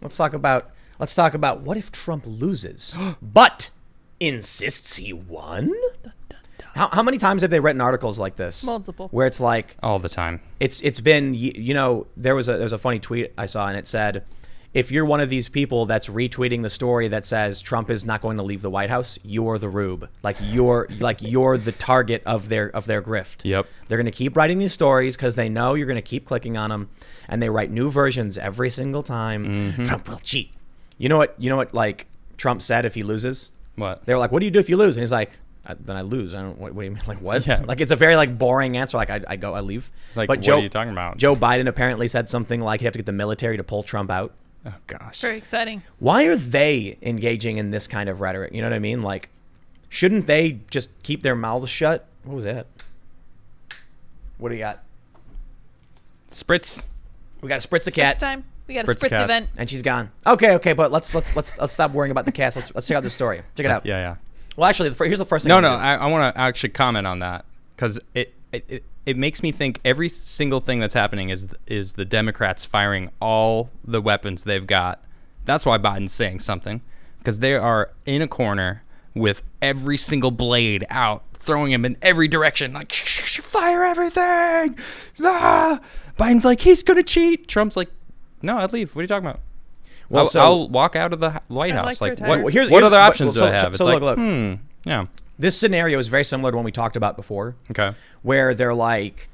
Let's talk about what if Trump loses, but insists he won. How many times have they written articles like this? Multiple. Where it's like all the time. It's been, you know, there was a funny tweet I saw, and it said, if you're one of these people that's retweeting the story that says Trump is not going to leave the White House, you're the rube. You're the target of their grift. Yep. They're going to keep writing these stories because they know you're going to keep clicking on them, and they write new versions every single time. Mm-hmm. Trump will cheat. You know what like Trump said if he loses? What? They were like, what do you do if you lose? And he's like, then I lose. I don't. What do you mean? Like what? Yeah. Like it's a very boring answer. Like I leave. Like but what Joe, are you talking about? Joe Biden apparently said something like he'd have to get the military to pull Trump out. Oh gosh. Very exciting. Why are they engaging in this kind of rhetoric? You know what I mean? Like, shouldn't they just keep their mouths shut? What was that? What do you got? Spritz. We got to spritz the Spritz cat, time. We got a Spritz spritz cat. event. and she's gone. Okay, but let's stop worrying about the cats. Let's check out the story. Check it out. Yeah. Well, actually, here's the first thing. No, I'm no. gonna do. I want to actually comment on that because it makes me think every single thing that's happening is the Democrats firing all the weapons they've got. That's why Biden's saying something, because they are in a corner with every single blade out, throwing him in every direction, like fire everything. Ah! Biden's like, he's gonna cheat. Trump's like, no, I'd leave. What are you talking about? Well, I'll walk out of the White I'd House. like to Like, retire. what? Here's What other but- options do I have? So It's look. yeah. This scenario is very similar to one we talked about before. Okay. Where they're like,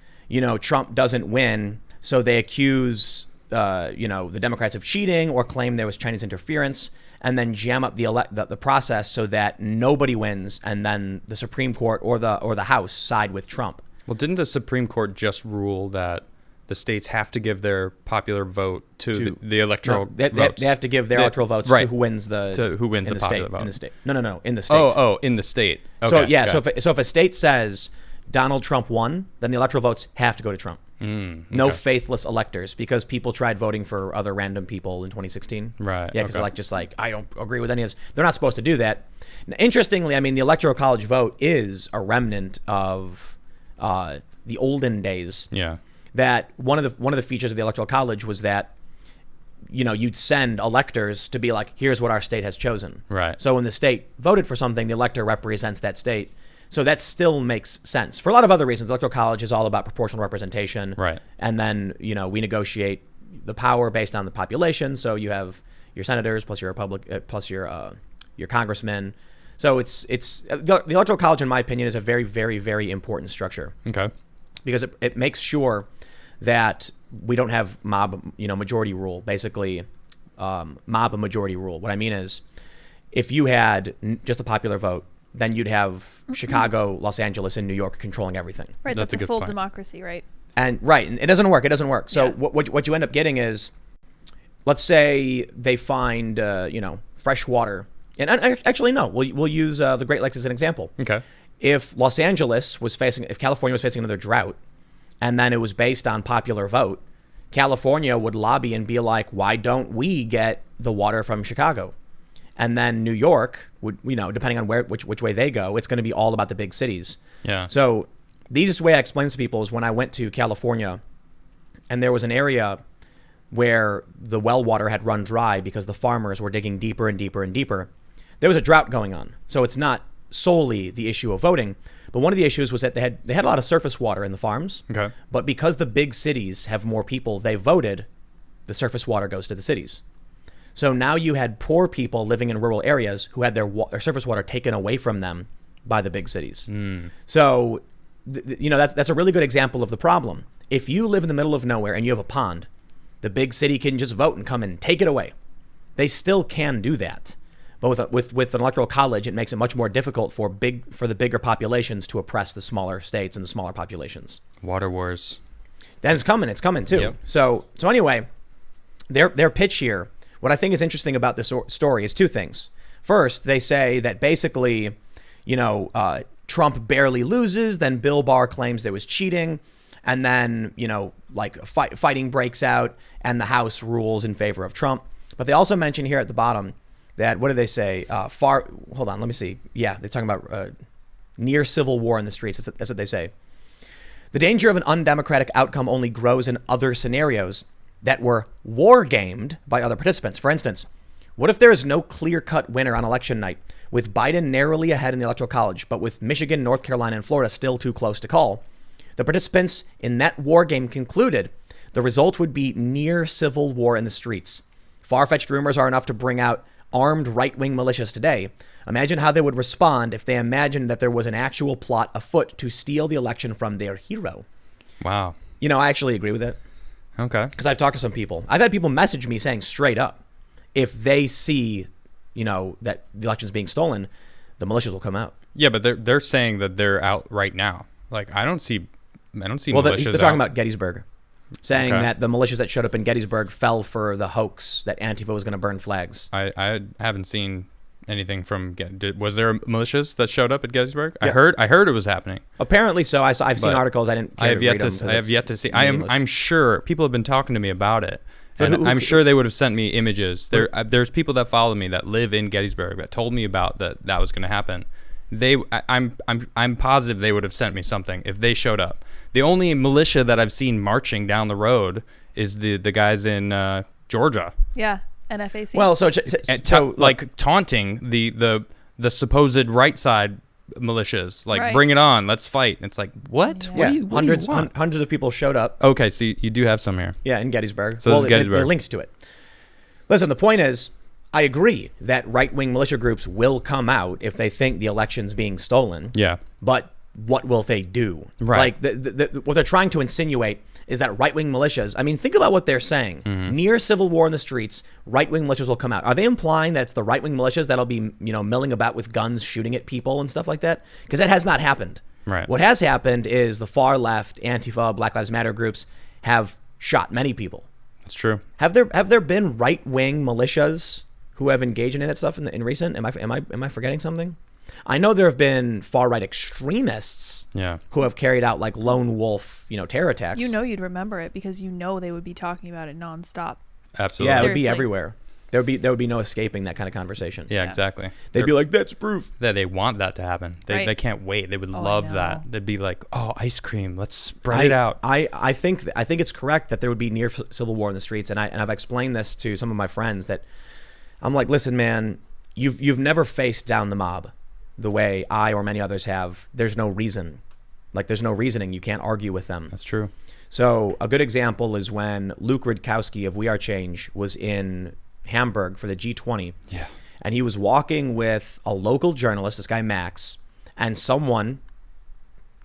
Trump doesn't win, so they accuse, the Democrats of cheating or claim there was Chinese interference, and then jam up the process so that nobody wins, and then the Supreme Court or the House side with Trump. Well, didn't the Supreme Court just rule that the states have to give their popular vote to the electoral votes? They have to give their electoral votes right. to who wins the popular vote. in the state. No, in the state. Oh, in the state. Okay, So yeah, okay. so if a state says Donald Trump won, then the electoral votes have to go to Trump. No faithless electors, because people tried voting for other random people in 2016. Right, Yeah, because okay. I don't agree with any of this. They're not supposed to do that. Now, interestingly, I mean, the Electoral College vote is a remnant of the olden days. Yeah. That one of the features of the Electoral College was that you'd send electors to be like, here's what our state has chosen. Right. So when the state voted for something, the elector represents that state. So that still makes sense. For a lot of other reasons, the Electoral College is all about proportional representation. Right. And then, we negotiate the power based on the population. So you have your senators plus your plus your congressmen. So it's the Electoral College, in my opinion, is a very, very, very important structure. Okay. Because it makes sure that we don't have majority rule, basically mob and majority rule. What I mean is, if you had just a popular vote, then you'd have Chicago, Los Angeles, and New York controlling everything. Right, That's that's a a good full point. democracy, right? And it doesn't work. So Yeah. what you end up getting is, let's say they find fresh water, and actually no, we'll use the Great Lakes as an example. Okay. If California was facing another drought, and then it was based on popular vote, California would lobby and be like, why don't we get the water from Chicago? And then New York would, depending on which way they go, it's going to be all about the big cities. Yeah. So the easiest way I explain this to people is when I went to California, and there was an area where the well water had run dry because the farmers were digging deeper and deeper and deeper. There was a drought going on. So it's not solely the issue of voting, but one of the issues was that they had a lot of surface water in the farms. Okay. But because the big cities have more people, they voted, the surface water goes to the cities. So now you had poor people living in rural areas who had their surface water taken away from them by the big cities. So, that's a really good example of the problem. If you live in the middle of nowhere and you have a pond, the big city can just vote and come and take it away. They still can do that. But with an electoral college, it makes it much more difficult for the bigger populations to oppress the smaller states and the smaller populations. Water wars. Then it's coming too. Yep. So anyway, their pitch here, what I think is interesting about this story is two things. First, they say that basically, Trump barely loses, then Bill Barr claims there was cheating, and then, fighting breaks out and the House rules in favor of Trump. But they also mention here at the bottom that, what do they say? Hold on, let me see. Yeah, they're talking about near civil war in the streets. That's what they say. The danger of an undemocratic outcome only grows in other scenarios. that were war gamed by other participants. For instance, what if there is no clear-cut winner on election night, with Biden narrowly ahead in the Electoral College, but with Michigan, North Carolina, and Florida still too close to call? The participants in that war game concluded the result would be near civil war in the streets. Far-fetched rumors are enough to bring out armed right-wing militias today. Imagine how they would respond if they imagined that there was an actual plot afoot to steal the election from their hero. Wow. You know, I actually agree with it. Okay. Because I've talked to some people. I've had people message me saying straight up, if they see, you know, that the election's being stolen, the militias will come out. Yeah, but they're saying that they're out right now. Like, I don't see Well, militias they're talking out. about Gettysburg, saying Okay. that the militias that showed up in Gettysburg fell for the hoax that Antifa was going to burn flags. I haven't seen anything from. Was there militias that showed up at Gettysburg? Yeah. I heard it was happening. Apparently so. I've seen But articles. I didn't. I have yet read them to. 'cause I have it's yet to see. meaningless. I'm sure people have been talking to me about it, But and who- I'm sure they would have sent me images. There's people that follow me that live in Gettysburg that told me about that was going to happen. I'm positive they would have sent me something if they showed up. The only militia that I've seen marching down the road is the guys in Georgia. Yeah, NFAC. Well, Like taunting the supposed right side militias, like Right. bring it on, let's fight. It's like what? Yeah. What do you want? hundreds of people showed up. Okay, so you do have some here. Yeah, in Gettysburg. So this is they Gettysburg. linked to it. Listen, the point is, I agree that right-wing militia groups will come out if they think the election's being stolen. Yeah. But what will they do? Right. Like, what they're trying to insinuate is that right-wing militias, I mean, think about what they're saying. Mm-hmm. Near civil war in the streets, right-wing militias will come out. Are they implying that it's the right-wing militias that'll be, you know, milling about with guns, shooting at people and stuff like that? Because that has not happened. Right. What has happened is the far left, Antifa, Black Lives Matter groups have shot many people. That's true. Have there been right-wing militias who have engaged in that stuff in recent? Am I forgetting something? I know there have been far-right extremists Yeah. who have carried out like lone wolf, you know, terror attacks. you know you'd remember it because you know they would be talking about it nonstop. Absolutely. Yeah, it would be Seriously. everywhere. There would be no escaping that kind of conversation. Yeah, Yeah. exactly. They'd be like, "That's proof." They want that to happen. Right. They can't wait. They would Oh, I love know. that. They'd be like, "Oh, ice cream. Let's spread it out." I think it's correct that there would be near civil war in the streets, and I've explained this to some of my friends that I'm like, listen, man, you've never faced down the mob the way I or many others have. There's no reason, like there's no reasoning. You can't argue with them. That's true. So a good example is when Luke Rudkowski of We Are Change was in Hamburg for the G20. Yeah. And he was walking with a local journalist, this guy Max, and someone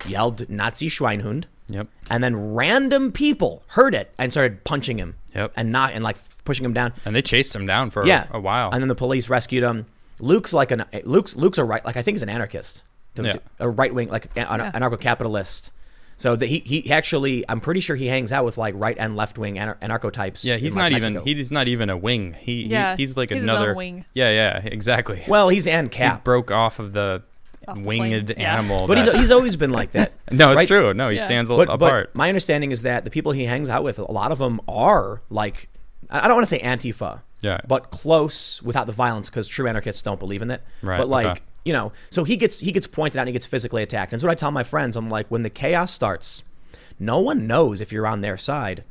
yelled Nazi Schweinhund. Yep. And then random people heard it and started punching him. Yep. And like pushing him down. And they chased him down for Yeah. a while. And then the police rescued him. Luke's a right, like I think he's an anarchist. Yeah. A right wing, like anarcho-capitalist. So that he actually, I'm pretty sure he hangs out with like right and left wing anarcho types. Yeah, he's in, like, not even Mexico. he's not even a wing. Yeah, He's like he's his another own wing. Yeah, exactly. Well, he's He ANCAP. broke off of the Off the winged plane. Yeah. animal. But that- he's always been like that. no, it's right? true. No, he Yeah. stands But apart. my understanding is that the people he hangs out with, a lot of them are like, I don't want to say Antifa, Yeah. but close without the violence, because true anarchists don't believe in it. Right, But like, okay. you know, so he gets pointed out and he gets physically attacked. And that's what I tell my friends. I'm like, when the chaos starts, no one knows if you're on their side.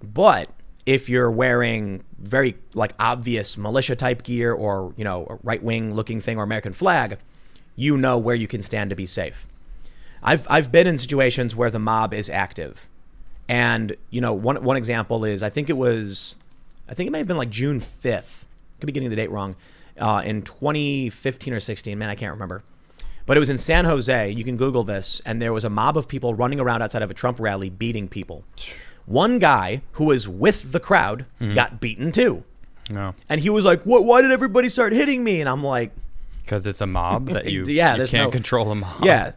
But if you're wearing very like obvious militia type gear or, you know, a right wing looking thing or American flag, you know where you can stand to be safe. I've been in situations where the mob is active. And, you know, one example is I think it may have been like June 5th. Could be getting the date wrong. In 2015 or 16, man, I can't remember. But it was in San Jose. You can Google this. And there was a mob of people running around outside of a Trump rally beating people. One guy who was with the crowd got beaten too. No, And he was like, "What? Why did everybody start hitting me?" And I'm like, because it's a mob that you Yeah, you there's can't no- control a mob. yeah.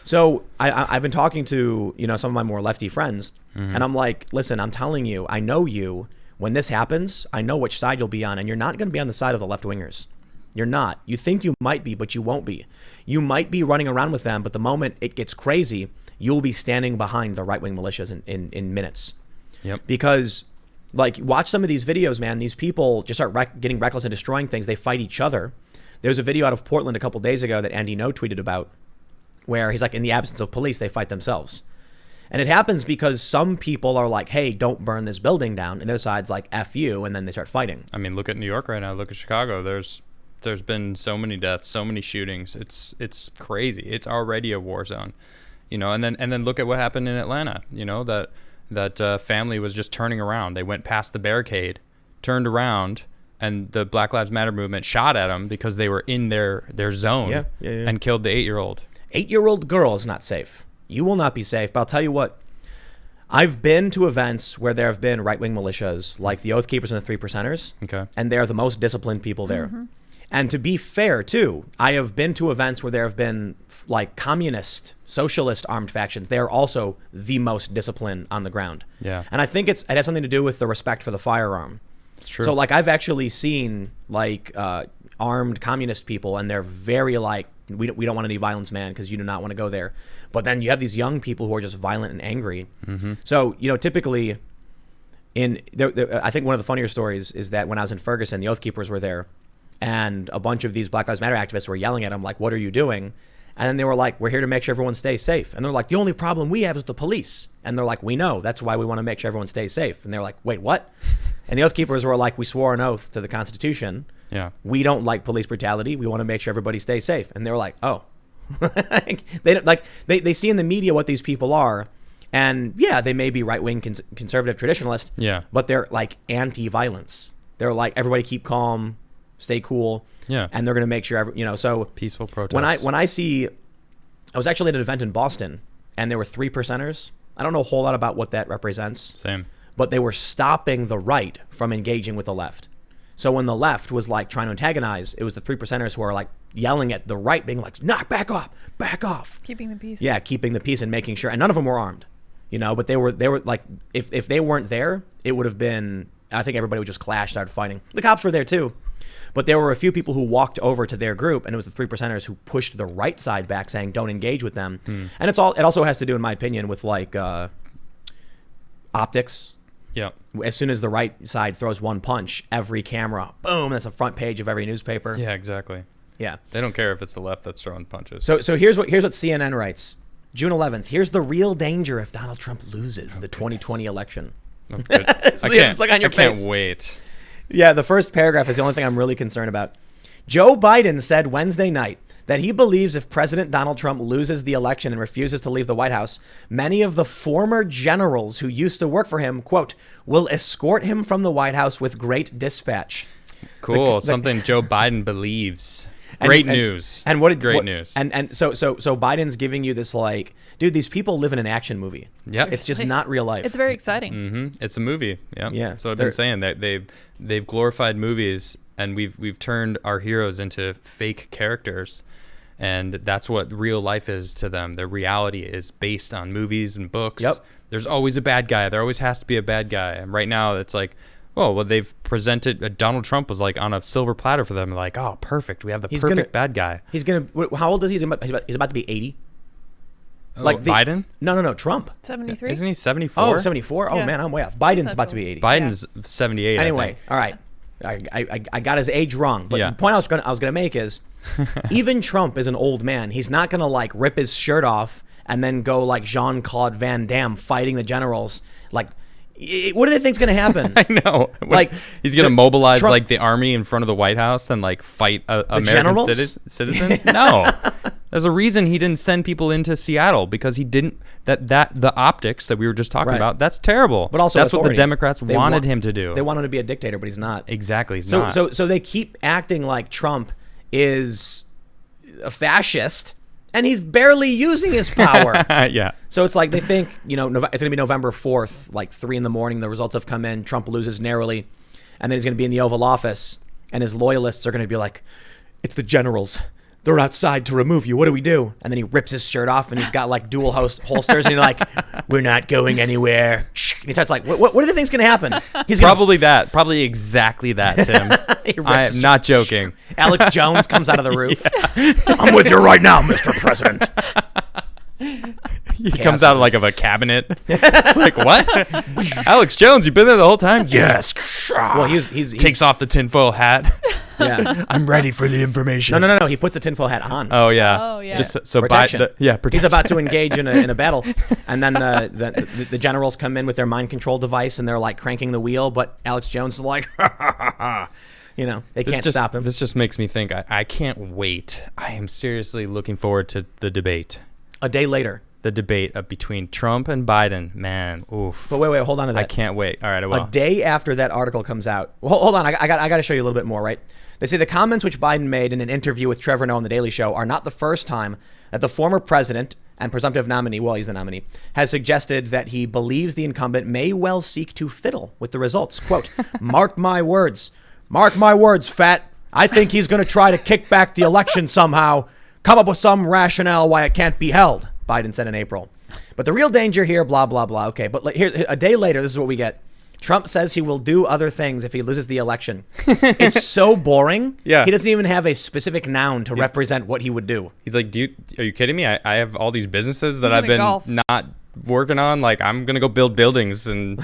So I've been talking to, you know, some of my more lefty friends, and I'm like, listen, I'm telling you, I know you. When this happens, I know which side you'll be on, and you're not going to be on the side of the left wingers. You're not. You think you might be, but you won't be. You might be running around with them, but the moment it gets crazy, you'll be standing behind the right wing militias in minutes. Yep. Because, like, watch some of these videos, man. These people just start getting reckless and destroying things. They fight each other. There's a video out of Portland a couple days ago that Andy No tweeted about, where he's like, in the absence of police, they fight themselves. And it happens because some people are like, hey, don't burn this building down. And the other side's like, F you. And then they start fighting. I mean, look at New York right now. Look at Chicago. There's been so many deaths, so many shootings. It's crazy. It's already a war zone, you know. And then look at what happened in Atlanta. You know, that family was just turning around. They went past the barricade, turned around, and the Black Lives Matter movement shot at them because they were in their zone and killed the 8-year-old. 8-year-old girl is not safe. You will not be safe. But I'll tell you what. I've been to events where there have been right-wing militias, like the Oath Keepers and the 3 Percenters. Okay. And they're the most disciplined people there. Mm-hmm. And to be fair, too, I have been to events where there have been like communist, socialist armed factions. They are also the most disciplined on the ground. Yeah. And I think it has something to do with the respect for the firearm. It's true. So like I've actually seen like armed communist people, and they're very like, we don't want any violence, man, because you do not want to go there. But then you have these young people who are just violent and angry. Mm-hmm. So, you know, typically I think one of the funnier stories is that when I was in Ferguson, the Oath Keepers were there, and a bunch of these Black Lives Matter activists were yelling at them like, what are you doing? And then they were like, we're here to make sure everyone stays safe. And they're like, the only problem we have is the police. And they're like, we know. That's why we want to make sure everyone stays safe. And they're like, wait, what? And the Oath Keepers were like, we swore an oath to the Constitution. Yeah. We don't like police brutality. We want to make sure everybody stays safe. And they were like, oh. they see in the media what these people are. And yeah, they may be right-wing conservative traditionalist. Yeah. But they're like anti-violence. They're like, everybody keep calm, stay cool. Yeah. And they're going to make sure, so peaceful protest. When I see, I was actually at an event in Boston, and there were 3 percenters. I don't know a whole lot about what that represents. Same. But they were stopping the right from engaging with the left. So when the left was like trying to antagonize, it was the 3 percenters who are like yelling at the right, being like, "Nah, back off." Keeping the peace. Yeah, keeping the peace and making sure. And none of them were armed, but they were like, if they weren't there, it would have been, I think everybody would just clash, start fighting. The cops were there too. But there were a few people who walked over to their group, and it was the 3 percenters who pushed the right side back, saying, don't engage with them. And it also has to do, in my opinion, with like optics. Yeah. As soon as the right side throws one punch, every camera, boom, that's a front page of every newspaper. Yeah, exactly. Yeah. They don't care if it's the left that's throwing punches. So here's what CNN writes. June 11th, here's the real danger if Donald Trump loses the 2020 election. Oh, good. It's like on your I face. can't wait. Yeah, the first paragraph is the only thing I'm really concerned about. Joe Biden said Wednesday night that he believes if President Donald Trump loses the election and refuses to leave the White House, many of the former generals who used to work for him, quote, will escort him from the White House with great dispatch. Cool. Something Joe Biden believes. Great news. And great news. And so Biden's giving you this like, dude, these people live in an action movie. Yeah, it's just not real life. It's very exciting. Mm-hmm. It's a movie. Yeah. Yeah. So I've been saying that they've glorified movies, and we've turned our heroes into fake characters, and that's what real life is to them. Their reality is based on movies and books. Yep. There's always a bad guy. There always has to be a bad guy. And right now it's like, well, they've presented Donald Trump was like on a silver platter for them. Like, oh, perfect. We have the perfect bad guy. He's gonna. How old is he? He's about to be 80. Oh, like Biden? No, Trump. 73. Isn't he 74? Oh, 74. Yeah. Oh man, I'm way off. Biden's about to be 80. Biden's 78. Anyway, I think. all right. I got his age wrong, but the point I was gonna make is, even Trump is an old man. He's not gonna like rip his shirt off and then go like Jean-Claude Van Damme fighting the generals. Like, what do they think's gonna happen? I know. Like, he's gonna mobilize Trump, like the army in front of the White House and like fight American citizens? No. There's a reason he didn't send people into Seattle, because he didn't. That the optics that we were just talking about, that's terrible. But also, that's what the Democrats wanted him to do. They want him to be a dictator, but he's not. Exactly, he's not. So they keep acting like Trump is a fascist, and he's barely using his power. Yeah. So it's like they think, it's going to be November 4th, like 3 a.m. The results have come in. Trump loses narrowly, and then he's going to be in the Oval Office, and his loyalists are going to be like, "It's the generals. They're outside to remove you. What do we do?" And then he rips his shirt off, and he's got like dual holsters, and he's like, "We're not going anywhere." And he starts like, "What do you think's going to happen?" He's probably exactly that, Tim. I'm not joking. Alex Jones comes out of the roof. Yeah. "I'm with you right now, Mr. President." He comes out of a cabinet. Like, what? Alex Jones, you've been there the whole time? Yes. Well, he's takes off the tinfoil hat. Yeah. I'm ready for the information. No. He puts the tinfoil hat on. Oh yeah. Oh, yeah. Just so Protection. protection. He's about to engage in a battle, and then the generals come in with their mind control device, and they're like cranking the wheel, but Alex Jones is like, they can't stop him. This just makes me think. I can't wait. I am seriously looking forward to the debate. A day later. The debate between Trump and Biden. Man, oof. But wait, hold on to that. I can't wait. All right, I will. A day after that article comes out. Well, hold on. I got to show you a little bit more, right? They say the comments which Biden made in an interview with Trevor Noah on The Daily Show are not the first time that the former president and presumptive nominee, well, he's the nominee, has suggested that he believes the incumbent may well seek to fiddle with the results. Quote, mark my words, fat. I think he's going to try to kick back the election somehow, come up with some rationale why it can't be held, Biden said in April. But the real danger here, blah, blah, blah. Okay, but here, a day later, this is what we get. Trump says he will do other things if he loses the election. It's so boring. Yeah. He doesn't even have a specific noun to represent what he would do. He's like, are you kidding me? I have all these businesses that I've been golf. not working on. Like, I'm going to go build buildings and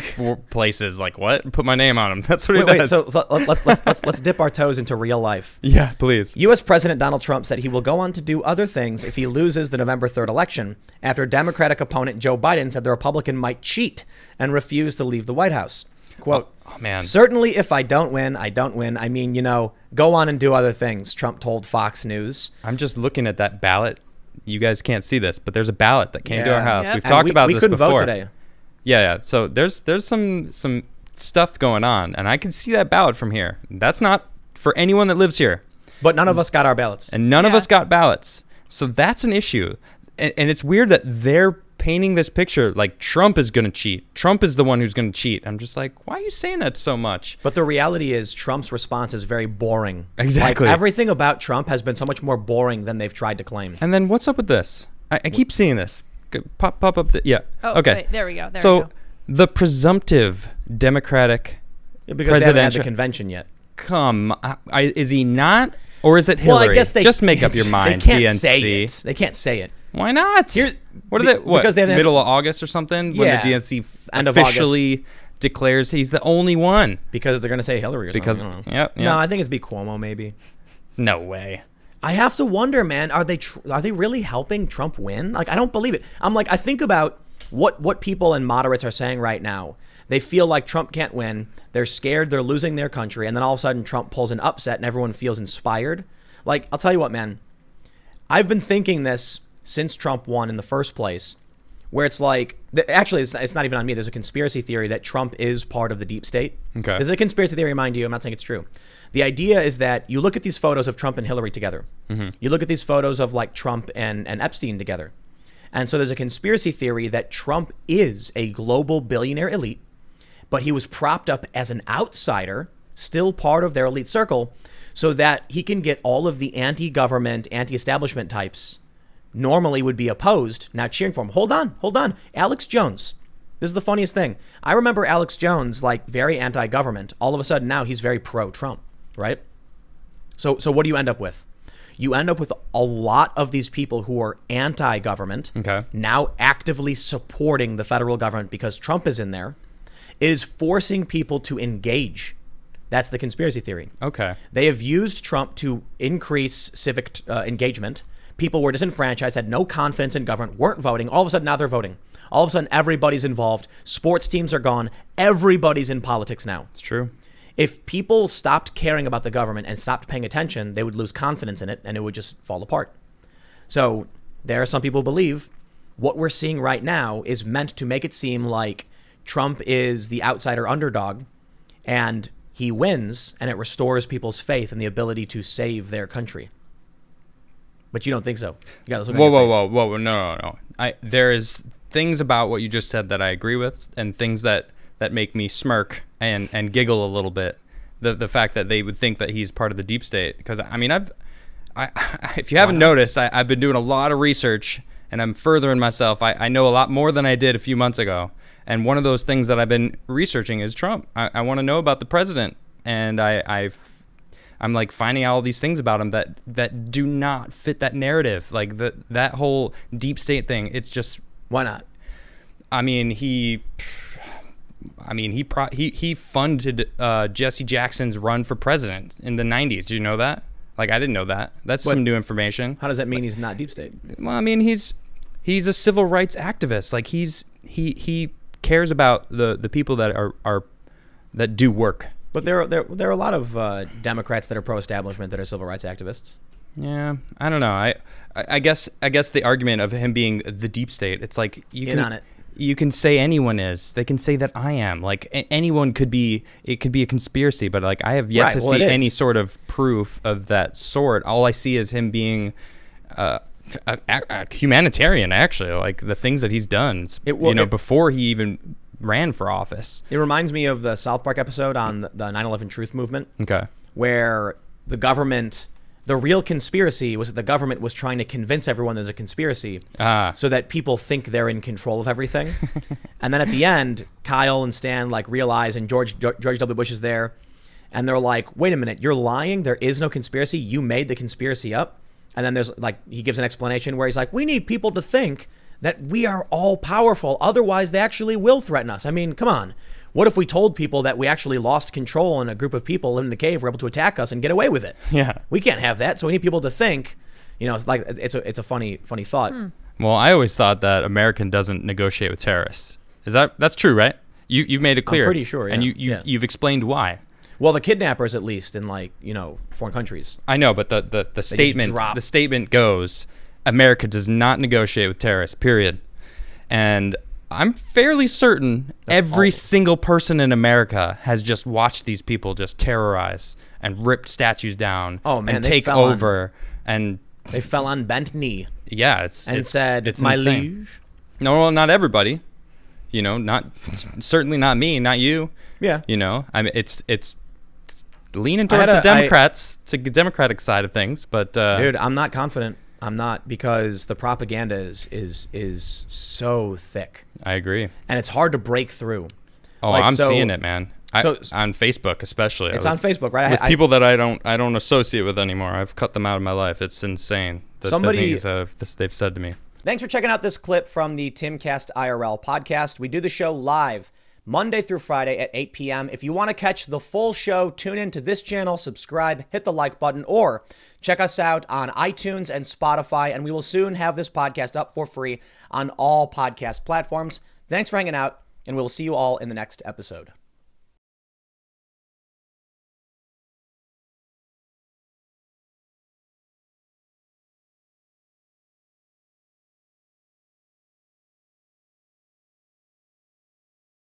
places. Like, what? Put my name on them. That's what he does. So let's dip our toes into real life. Yeah, please. U.S. President Donald Trump said he will go on to do other things if he loses the November 3rd election after Democratic opponent Joe Biden said the Republican might cheat and refuse to leave the White House. Quote, oh, man. Certainly if I don't win, I don't win. I mean, go on and do other things, Trump told Fox News. I'm just looking at that ballot. You guys can't see this, but there's a ballot that came to our house. Yep. We've talked about this before. We couldn't vote today. Yeah. So there's some stuff going on, and I can see that ballot from here. That's not for anyone that lives here. But none of us got our ballots. And none of us got ballots. So that's an issue. And it's weird that they're painting this picture like Trump is going to cheat. Trump is the one who's going to cheat. I'm just like, why are you saying that so much? But the reality is Trump's response is very boring. Exactly. Like, everything about Trump has been so much more boring than they've tried to claim. And then what's up with this? I keep seeing this. Pop up. Yeah. Oh, okay. Wait, there we go. So the presumptive Democratic Because they haven't had the convention yet. Is he not? Or is it Hillary? Well, I guess just make up your mind, they can't DNC. Say it. They can't say it. Why not? What are they? What, because they haven't middle of August or something? Yeah. When the DNC End of officially declares he's the only one. Because they're going to say Hillary or something. I don't know. Yep. No, I think it's be Cuomo maybe. No way. I have to wonder, man. Are they really helping Trump win? Like, I don't believe it. I'm like, I think about what people and moderates are saying right now. They feel like Trump can't win. They're scared. They're losing their country. And then all of a sudden Trump pulls an upset and everyone feels inspired. Like, I'll tell you what, man. I've been thinking this since Trump won in the first place, where it's like, actually, it's not even on me. There's a conspiracy theory that Trump is part of the deep state. Okay. There's a conspiracy theory, mind you. I'm not saying it's true. The idea is that you look at these photos of Trump and Hillary together. Mm-hmm. You look at these photos of like Trump and Epstein together. And so there's a conspiracy theory that Trump is a global billionaire elite, but he was propped up as an outsider, still part of their elite circle, so that he can get all of the anti-government, anti-establishment types normally would be opposed, now cheering for him. Hold on. Alex Jones. This is the funniest thing. I remember Alex Jones, like, very anti-government. All of a sudden now he's very pro-Trump, right? So what do you end up with? You end up with a lot of these people who are anti-government, now actively supporting the federal government because Trump is in there. It is forcing people to engage. That's the conspiracy theory. Okay. They have used Trump to increase civic engagement. People were disenfranchised, had no confidence in government, weren't voting. All of a sudden, now they're voting. All of a sudden, everybody's involved. Sports teams are gone. Everybody's in politics now. It's true. If people stopped caring about the government and stopped paying attention, they would lose confidence in it and it would just fall apart. So there are some people who believe what we're seeing right now is meant to make it seem like Trump is the outsider underdog and he wins and it restores people's faith in the ability to save their country. But you don't think so? You got this look on your face. Whoa. No. There is things about what you just said that I agree with and things that make me smirk and giggle a little bit. The fact that they would think that he's part of the deep state. Because, I mean, if you haven't noticed, I've been doing a lot of research and I'm furthering myself. I know a lot more than I did a few months ago. And one of those things that I've been researching is Trump. I want to know about the president. And I'm like finding out all these things about him that do not fit that narrative. Like that whole deep state thing. It's just, why not? I mean, I mean, he funded Jesse Jackson's run for president in the 90s. Did you know that? Like, I didn't know that. That's some new information. How does that mean he's not deep state? Well, I mean, he's a civil rights activist. Like, he cares about the people that are that do work. But there are a lot of Democrats that are pro-establishment that are civil rights activists. Yeah, I don't know. I guess the argument of him being the deep state, it's like you can say anyone is. They can say that I am. Like anyone could be. It could be a conspiracy, but like I have yet to see any sort of proof of that sort. All I see is him being a humanitarian. Actually, like the things that he's done. Before he even ran for office. It reminds me of the South Park episode on the 9/11 Truth Movement. Okay, where the government. The real conspiracy was that the government was trying to convince everyone there's a conspiracy so that people think they're in control of everything. And then at the end, Kyle and Stan like realize, and George W. Bush is there, and they're like, wait a minute, you're lying? There is no conspiracy? You made the conspiracy up? And then there's like, he gives an explanation where he's like, we need people to think that we are all powerful. Otherwise, they actually will threaten us. I mean, come on. What if we told people that we actually lost control and a group of people living in a cave were able to attack us and get away with it? Yeah. We can't have that. So we need people to think, it's like it's a funny thought. Well, I always thought that America doesn't negotiate with terrorists. That's true, right? You've made it clear. I'm pretty sure, yeah. And you've explained why. Well, the kidnappers, at least in foreign countries. I know, but the statement goes, America does not negotiate with terrorists, period. And I'm fairly certain every single person in America has just watched these people just terrorize and rip statues down and take over. And they fell on bent knee. Yeah, it's my insane. liege. No, not everybody. Certainly not me, not you. Yeah. I mean, it's leaning towards the Democrats, to the Democratic side of things, but dude, I'm not confident. I'm not, because the propaganda is so thick. I agree. And it's hard to break through. Oh, I'm seeing it, man. On Facebook especially. It's on Facebook, right? With people that I don't associate with anymore. I've cut them out of my life. It's insane. The things they've said to me. Thanks for checking out this clip from the Timcast IRL podcast. We do the show live Monday through Friday at 8 p.m. If you want to catch the full show, tune in to this channel, subscribe, hit the like button, or check us out on iTunes and Spotify, and we will soon have this podcast up for free on all podcast platforms. Thanks for hanging out, and we'll see you all in the next episode.